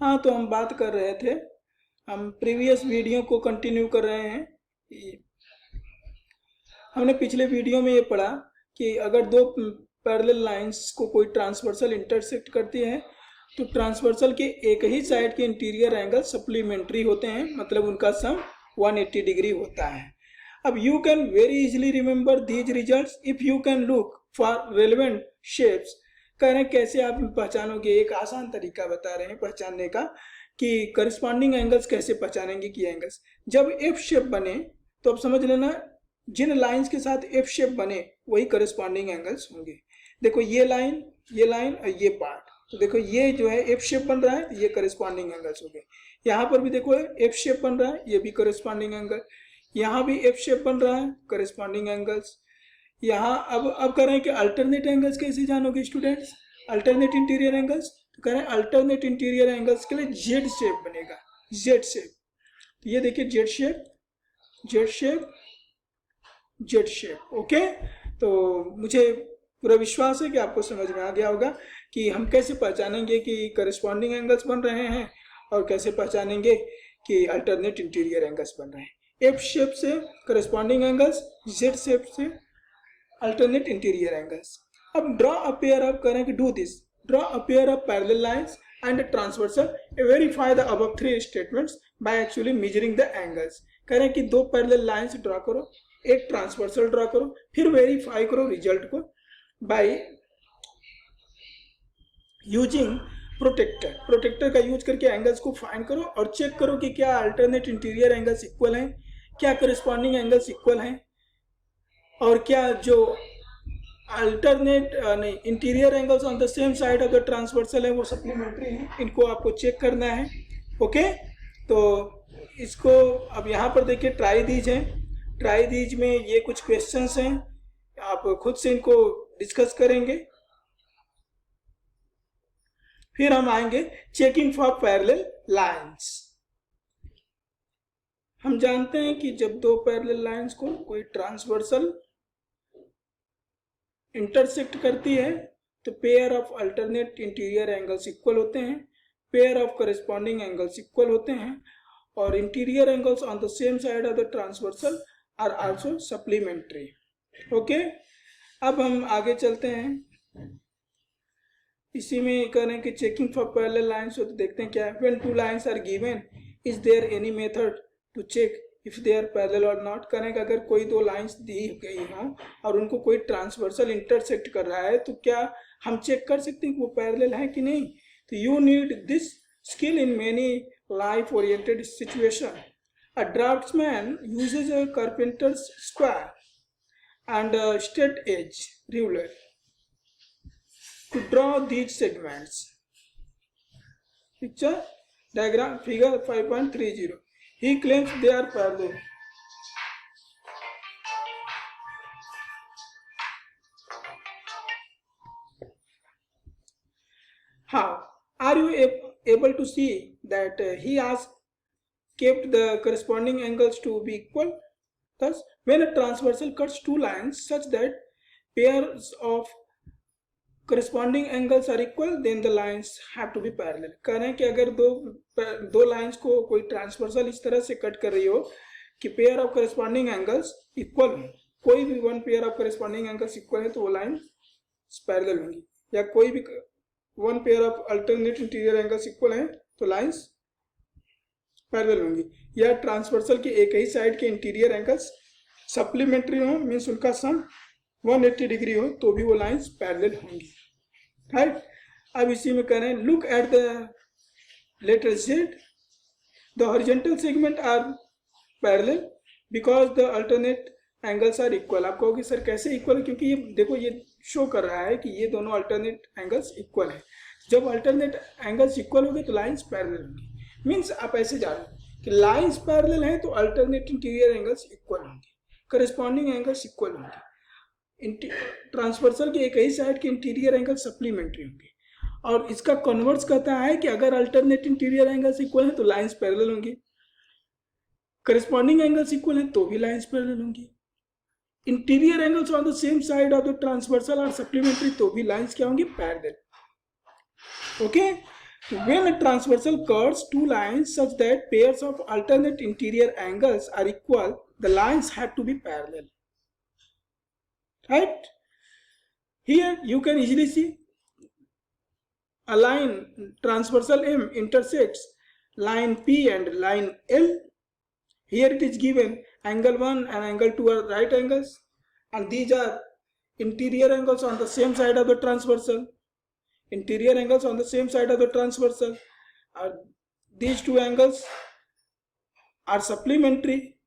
हाँ, तो हम बात कर रहे थे, हम प्रीवियस वीडियो को कंटिन्यू कर रहे हैं। हमने पिछले वीडियो में ये पढ़ा कि अगर दो पैरेलल लाइंस को कोई ट्रांसवर्सल इंटरसेक्ट करती है तो ट्रांसवर्सल के एक ही साइड के इंटीरियर एंगल सप्लीमेंट्री होते हैं, मतलब उनका सम 180 डिग्री होता है। अब you can very easily remember these results if you can look for relevant shapes. कह रहे हैं कैसे आप पहचानोगे, एक आसान तरीका बता रहे हैं पहचानने का कि करस्पॉन्डिंग एंगल्स कैसे पहचानेंगे कि एंगल्स जब एफ शेप बने तो अब समझ लेना जिन लाइंस के साथ एफ शेप बने वही करस्पॉन्डिंग एंगल्स होंगे। देखो ये लाइन और ये पार्ट, तो देखो ये जो है एफ शेप बन रहा है, ये करस्पॉन्डिंग एंगल्स हो गए। यहाँ पर भी देखो एफ शेप बन रहा है, ये भी करस्पॉन्डिंग एंगल। यहाँ भी एफ शेप बन रहा है, करस्पॉन्डिंग एंगल्स। यहाँ अब कह रहे हैं कि अल्टरनेट एंगल्स कैसे जानोगे स्टूडेंट्स, अल्टरनेट इंटीरियर एंगल्स। तो कह रहे हैं अल्टरनेट इंटीरियर एंगल्स के लिए जेड शेप बनेगा, जेड शेप। तो ये देखिए Z shape, Z shape, Z shape. Okay, तो मुझे पूरा विश्वास है कि आपको समझ में आ गया होगा कि हम कैसे पहचानेंगे कि करस्पॉन्डिंग एंगल्स बन रहे हैं और कैसे पहचानेंगे कि अल्टरनेट इंटीरियर एंगल्स बन रहे हैं। एफ शेप से करस्पॉन्डिंग एंगल्स, जेड शेप से अल्टरनेट इंटीरियर एंगल्स। अब ड्रॉ अ पेयर ऑफ, करें कि do this, draw a pair of parallel lines and transversal, verify the above three statements by actually measuring the angles. कह रहे हैं कि दो parallel lines draw करो, एक ट्रांसवर्सल ड्रॉ करो, फिर वेरीफाई करो रिजल्ट को बाय यूजिंग प्रोटेक्टर। प्रोटेक्टर का यूज करके एंगल्स को फाइंड करो और चेक करो कि क्या अल्टरनेट इंटीरियर एंगल्स इक्वल हैं, क्या करस्पॉन्डिंग एंगल्स इक्वल हैं, और क्या जो अल्टरनेट नहीं interior angles on the same side of the transversal है वो सप्लीमेंट्री हैं। इनको आपको चेक करना है। ओके, तो इसको अब यहाँ पर देखिए ट्राई दीज है, ट्राई दीज में ये कुछ क्वेश्चंस हैं, आप खुद से इनको डिस्कस करेंगे। फिर हम आएंगे चेकिंग फॉर पैरेलल लाइंस। हम जानते हैं कि जब दो पैरेलल लाइंस को कोई ट्रांसवर्सल इंटरसेक्ट करती है तो pair of alternate interior angles equal होते हैं, pair of corresponding angles equal होते हैं, और interior angles on the same side of the transversal are also supplementary. Okay, अब हम आगे चलते हैं। इसी में कह रहे हैं कि चेकिंग फॉर पैरेलल लाइंस, हो तो देखते हैं क्या है। When two lines are given is there any method to check if they are parallel और नॉट। करें कि अगर कोई दो लाइंस दी गई हों और उनको कोई ट्रांसवर्सल इंटरसेक्ट कर रहा है तो क्या हम चेक कर सकते हैं कि वो पैरेलल है कि नहीं। तो you need this skill in many life oriented situation. A draftsman uses a carpenter's square and straight edge ruler to draw these segments. Picture diagram figure 5.30. He claims they are parallel. How are you able to see that he has kept the corresponding angles to be equal? Thus, when a transversal cuts two lines such that pairs of corresponding angles are equal, then the lines have to be parallel. कह रहे हैं कि अगर दो lines को कोई transversal इस तरह से कट कर रही हो कि pair of corresponding angles equal हो, कोई भी one pair of corresponding angles equal है तो वो लाइन पैरेलल होंगी, या कोई भी one pair of alternate interior angles equal है तो लाइंस पैरेलल होंगी, या ट्रांसवर्सल के एक ही साइड के इंटीरियर एंगल्स सप्लीमेंट्री हो, मीन्स उनका सम 180 डिग्री हो तो भी वो लाइंस पैरेलल होंगी। राइट, अब इसी में कह रहे हैं look at the letter Z, the horizontal segment are parallel because the alternate angles are equal. आप कहोगे सर कैसे इक्वल, क्योंकि ये देखो ये शो कर रहा है कि ये दोनों अल्टरनेट एंगल्स इक्वल है। जब अल्टरनेट एंगल्स इक्वल होंगे तो लाइंस पैरेलल होंगी। मीन्स आप ऐसे जानो कि लाइंस पैरेलल हैं तो अल्टरनेट इंटीरियर एंगल्स इक्वल होंगे, करस्पॉन्डिंग एंगल्स इक्वल होंगे, ट्रांसवर्सल के एक ही साइड के इंटीरियर एंगल सप्लीमेंट्री होंगे। और इसका कन्वर्स कहता है कि अगर अल्टरनेट इंटीरियर एंगल्स इक्वल हैं तो लाइंस पैरेलल होंगी, करस्पॉन्डिंग एंगल्स इक्वल हैं तो भी लाइंस पैरेलल होंगी, interior angles on the same side of the transversal और सप्लीमेंट्री तो भी लाइंस क्या होंगी parallel. Okay, When a transversal cuts two lines such that pairs of alternate interior angles are equal, the lines have to be parallel. Right? Here you can easily see a line transversal M intersects line P and line L. Here it is given angle 1 and angle 2 are right angles, and these are interior angles on the same side of the transversal. Interior angles on the same side of the transversal. These two angles are supplementary,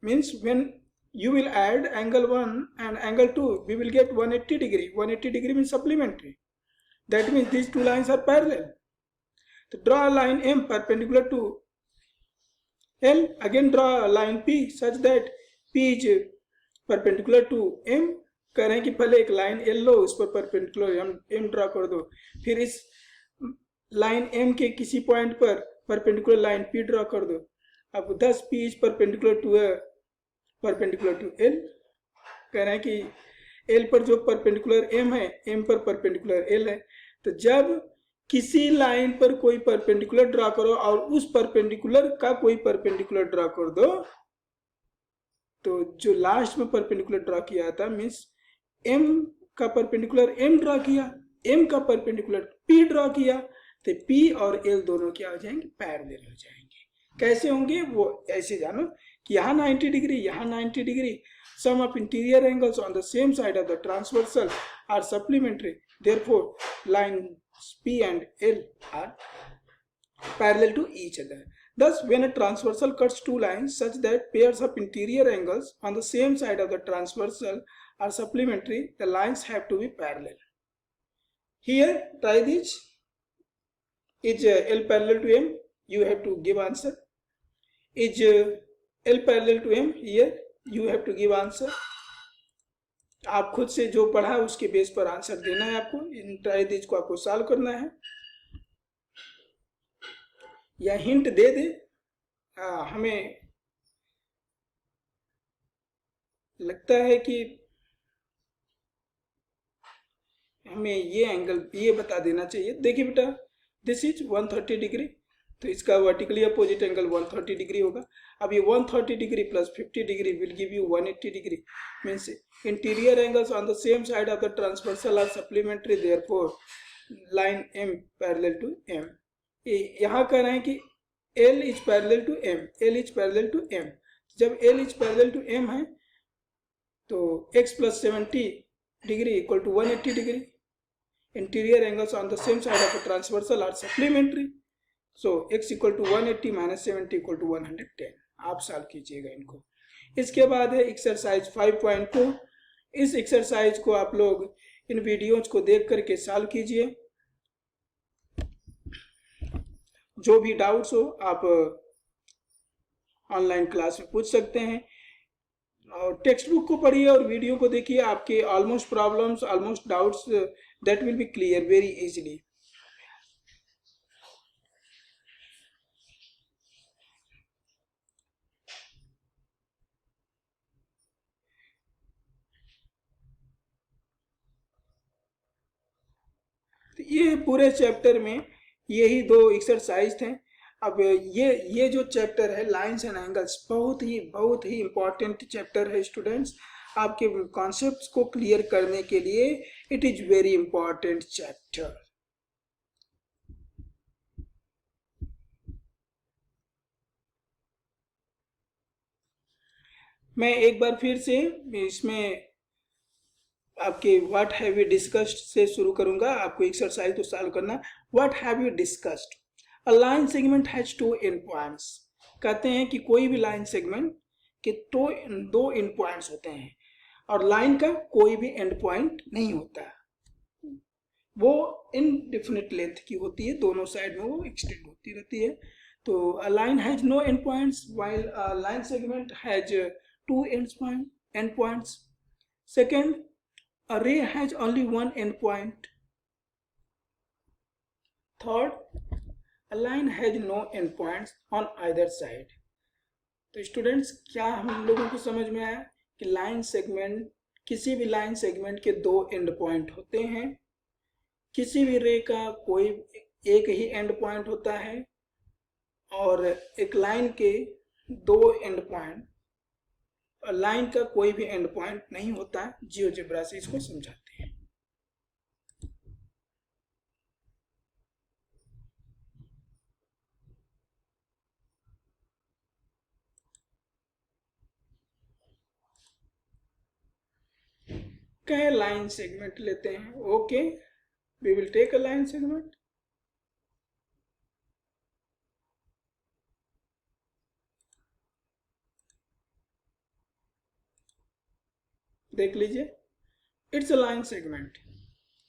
means when you will add angle 1 and angle 2, we will get 180 degree. 180 degree means supplementary. That means these two lines are parallel. So draw a line M perpendicular to L. Again draw a line P such that P is perpendicular to M. कह रहे हैं कि पहले एक line L लो, उस पर perpendicular M draw कर दो, फिर इस लाइन M के किसी पॉइंट पर परपेंडिकुलर लाइन P ड्रा कर दो. अब 10 P is perpendicular to L. कह रहे हैं कि L पर जो परपेंडिकुलर M है, M पर परपेंडिकुलर L है. तो जब किसी लाइन पर कोई परपेंडिकुलर ड्रा करो और उस परपेंडिकुलर का कोई परपेंडिकुलर ड्रा कर दो, तो जो लास्ट में परपेंडिकुलर ड्रा किया था मीन्स M का परपेंडिकुलर M ड्रा किया, M का परपेंडिकुलर P ड्रा किया, तो P और L दोनों क्या हो जाएंगे, पैरेलल हो जाएंगे. कैसे होंगे वो ऐसे जानो कि यहाँ 90 डिग्री, यहाँ 90 degree. Sum of interior angles on the same side of the transversal are supplementary. Therefore, lines P and L are parallel to each other. Thus, when a transversal cuts two lines such that pairs of interior angles on the same side of the transversal are supplementary, the lines have to be parallel. Here, try this. Is L parallel to M? You have to give answer. Is L parallel to M? Here, you have to give answer. आप खुद से जो पढ़ा है उसके base पर answer देना है आपको. इन ट्राई दिस को आपको सॉल्व करना है या हिंट दे दे. हमें लगता है कि हमें ये एंगल ये बता देना चाहिए. देखिए बेटा, दिस इज 130 डिग्री, तो इसका वर्टिकली अपोजिट एंगल 130 डिग्री होगा. अब ये 130 degree plus 50 degree will give you 180 degree. Means interior angles on the same side of the transversal are supplementary, therefore line M parallel to M. यहाँ कह रहे हैं कि L is parallel to M, L is parallel to M. जब L is parallel to M है तो x plus 70 degree equal to 180 degree. Interior angles on the same side of the transversal are supplementary. So x equal to 180 minus 70 equal to 110. आप solve कीजिएगा इनको. इसके बाद है exercise 5.2. इस exercise को आप लोग इन वीडियोज को देख करके सॉल्व कीजिए. जो भी डाउट्स हो आप ऑनलाइन क्लास में पूछ सकते हैं. और टेक्स्ट बुक को पढ़िए और वीडियो को देखिए. आपके almost problems, almost doubts that will be clear very easily. तो ये पूरे चैप्टर में यही दो एक्सरसाइज थे. अब ये जो चैप्टर है लाइंस एंड एंगल्स बहुत ही इंपॉर्टेंट चैप्टर है स्टूडेंट्स. आपके कॉन्सेप्ट्स को क्लियर करने के लिए it is very important chapter. मैं एक बार फिर से इसमें आपके व्हाट हैव यू डिस्कस्ड से शुरू करूंगा. आपको एक्सरसाइज तो सॉल्व करना. What have you discussed? A line segment has two end points. कहते हैं कि कोई भी लाइन सेगमेंट के दो एंड पॉइंट्स होते हैं और लाइन का कोई भी एंड पॉइंट नहीं होता. वो इनडेफिनिट लेंथ की होती है, दोनों साइड में वो एक्सटेंड होती रहती है. तो a line has no end points while a line segment has two end points. Second, a ray has only one endpoint. Third, a line has no endpoints on either side. तो students क्या हम लोगों को समझ में आया कि line segment, किसी भी लाइन सेगमेंट के दो एंड पॉइंट होते हैं. किसी भी रे का कोई एक ही एंड पॉइंट होता है और एक लाइन के दो एंड पॉइंट, और लाइन का कोई भी एंड पॉइंट नहीं होता है। जियोजेब्रा से इसको समझाते हैं। कहे लाइन सेगमेंट लेते हैं। Okay, we will take a line segment. देख लीजिए, it's a line segment,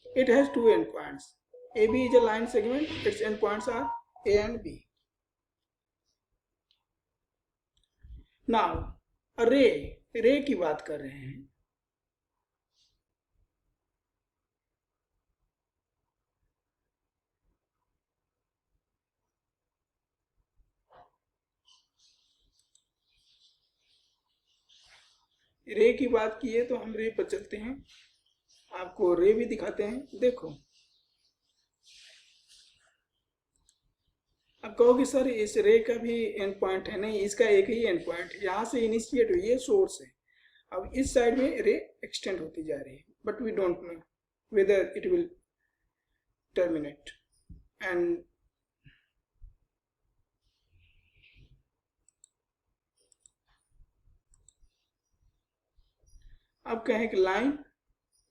it has two endpoints. AB is a line segment, its endpoints are A and B. Now, रे की बात कर रहे हैं। रे की बात की है तो हम रे पर चलते हैं, आपको रे भी दिखाते हैं। देखो, अब कहोगे सर इस रे का भी एंड पॉइंट है। नहीं, इसका एक ही एंड पॉइंट है, यहाँ से इनिशिएट हुई है, सोर्स है। अब इस साइड में रे एक्सटेंड होती जा रही है, but we don't know whether it will terminate. And अब कहें कि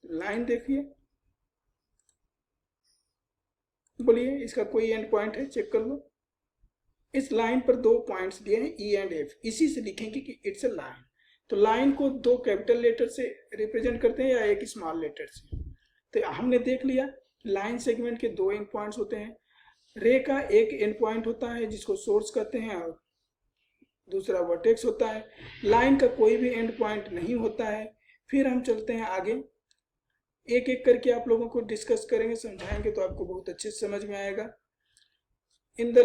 लाइन देखिए, बोलिए इसका कोई एंड पॉइंट है, चेक कर लो। इस लाइन पर दो पॉइंट्स दिए हैं ई एंड एफ, इसी से लिखेंगे कि इट्स अ लाइन। तो लाइन को दो कैपिटल लेटर से रिप्रेजेंट करते हैं या एक स्मॉल लेटर से। तो हमने देख लिया लाइन सेगमेंट के दो एंड पॉइंट्स होते हैं। रे का एक एंड पॉइंट होता है जिसको सोर्स कहते हैं और दूसरा वर्टेक्स होता है। लाइन का कोई भी एंड पॉइंट नहीं होता है। फिर हम चलते हैं आगे, एक एक करके आप लोगों को डिस्कस करेंगे, समझाएंगे, तो आपको बहुत अच्छे से समझ में आएगा। In the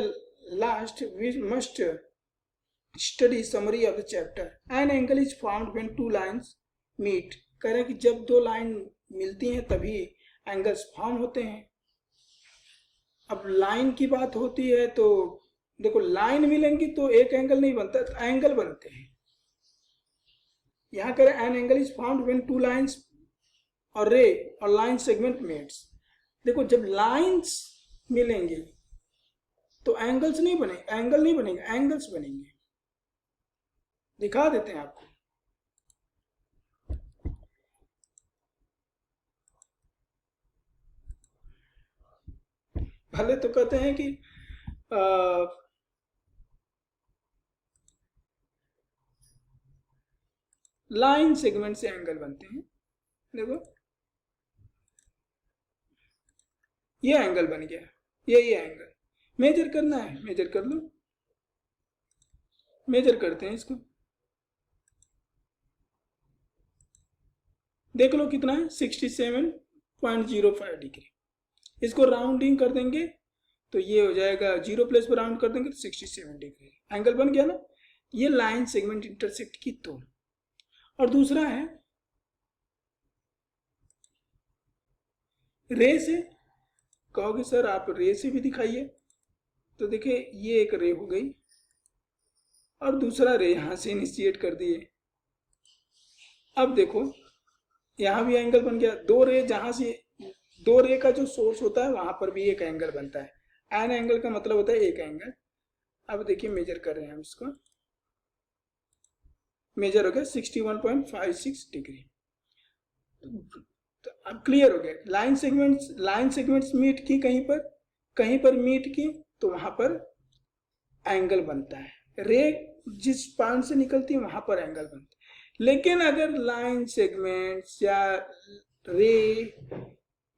last we must study summary of the chapter. An angle is found when two lines meet. कह रहे हैं कि जब दो लाइन मिलती हैं तभी एंगल्स फॉर्म होते हैं। अब लाइन की बात होती है तो देखो, लाइन मिलेंगी तो एक एंगल नहीं बनता, तो एंगल बनते हैं। यहां करें N angle is found when two lines और रे और लाइन सेगमेंट मेट्स। देखो, जब लाइन्स मिलेंगे तो एंगल नहीं बनेंगे, एंगल्स बनेंगे। दिखा देते हैं आपको। पहले तो कहते हैं कि लाइन सेगमेंट से एंगल बनते हैं। देखो, ये एंगल बन गया, ये एंगल मेजर करना है, मेजर कर लो। मेजर करते हैं इसको, देख लो कितना है, 67.05 डिग्री। इसको राउंडिंग कर देंगे तो ये हो जाएगा, 0 प्लस पर राउंड कर देंगे तो 67 डिग्री एंगल बन गया ना। ये लाइन सेगमेंट इंटरसेक्ट की तो। और दूसरा है रे से। कहोगे सर आप रे से भी दिखाइए, तो देखिए ये एक रे हो गई और दूसरा रे यहां से इनिशिएट कर दिए। अब देखो यहां भी एंगल बन गया। दो रे, जहां से दो रे का जो सोर्स होता है वहां पर भी एक एंगल बनता है। एन एंगल का मतलब होता है एक एंगल। अब देखिए मेजर कर रहे हैं हम इसको, मेजर हो गया 61.56 डिग्री। तो अब क्लियर हो गया, लाइन सेगमेंट्स मीट की, कहीं पर मीट की तो वहां पर एंगल बनता है। रे जिस पॉइंट से निकलती है वहां पर एंगल बनता है। लेकिन अगर लाइन सेगमेंट्स या रे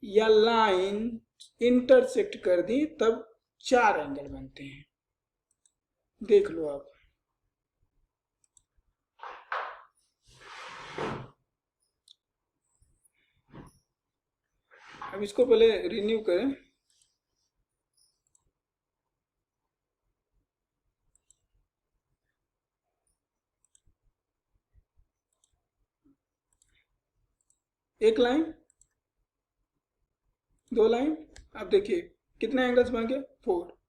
या लाइन इंटरसेक्ट कर दी तब चार एंगल बनते हैं। देख लो आप, अब इसको पहले रिन्यू करें। एक लाइन, दो लाइन। अब देखिए कितने एंगल्स बन गए? 4।